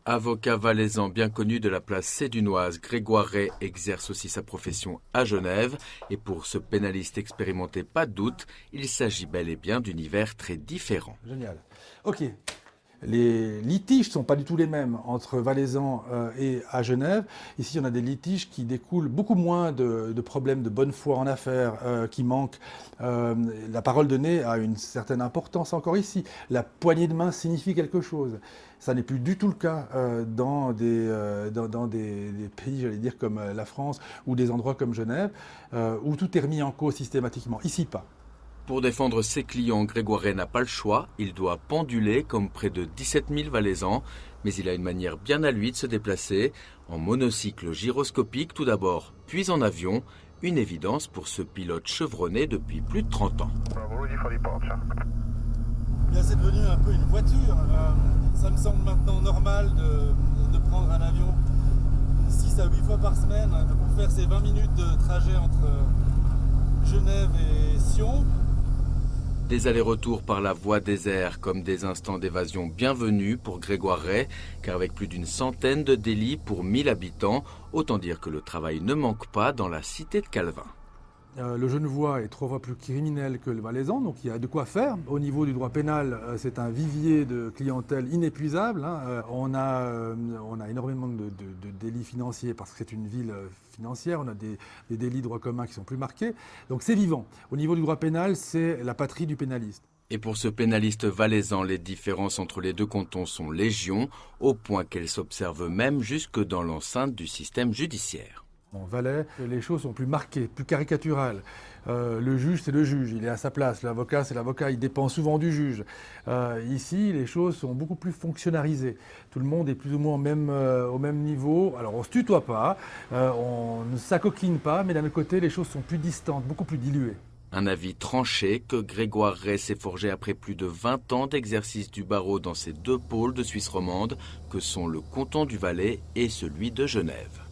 Avocat valaisan bien connu de la place sédunoise, Grégoire Ray exerce aussi sa profession à Genève. Et pour ce pénaliste expérimenté, pas de doute, il s'agit bel et bien d'univers très différents. Génial. Ok. Les litiges ne sont pas du tout les mêmes entre Valaisan et à Genève. Ici, on a des litiges qui découlent beaucoup moins de problèmes de bonne foi en affaires qui manquent. La parole donnée a une certaine importance encore ici. La poignée de main signifie quelque chose. Ça n'est plus du tout le cas dans des pays, j'allais dire, comme la France ou des endroits comme Genève, où tout est remis en cause systématiquement. Ici, pas. Pour défendre ses clients, Grégoire Ray n'a pas le choix. Il doit penduler comme près de 17 000 Valaisans. Mais il a une manière bien à lui de se déplacer. En monocycle gyroscopique tout d'abord, puis en avion. Une évidence pour ce pilote chevronné depuis plus de 30 ans. Bien, c'est devenu un peu une voiture. Ça me semble maintenant normal de prendre un avion 6 à 8 fois par semaine pour faire ces 20 minutes de trajet entre Genève et Sion. Des allers-retours par la voie des airs comme des instants d'évasion bienvenus pour Grégoire Ray, car avec plus d'une centaine de délits pour 1000 habitants, autant dire que le travail ne manque pas dans la cité de Calvin. Le Genevois est 3 fois plus criminel que le Valaisan, donc il y a de quoi faire. Au niveau du droit pénal, c'est un vivier de clientèle inépuisable. On a énormément de délits financiers parce que c'est une ville financière. On a des délits de droit commun qui sont plus marqués. Donc c'est vivant. Au niveau du droit pénal, c'est la patrie du pénaliste. Et pour ce pénaliste valaisan, les différences entre les deux cantons sont légion, au point qu'elles s'observent même jusque dans l'enceinte du système judiciaire. En Valais, les choses sont plus marquées, plus caricaturales. Le juge, c'est le juge, il est à sa place. L'avocat, c'est l'avocat, il dépend souvent du juge. Ici, les choses sont beaucoup plus fonctionnalisées. Tout le monde est plus ou moins au même niveau. Alors, on ne se tutoie pas, on ne s'acoquine pas, mais d'un autre côté, les choses sont plus distantes, beaucoup plus diluées. Un avis tranché que Grégoire Ray s'est forgé après plus de 20 ans d'exercice du barreau dans ces deux pôles de Suisse romande que sont le canton du Valais et celui de Genève.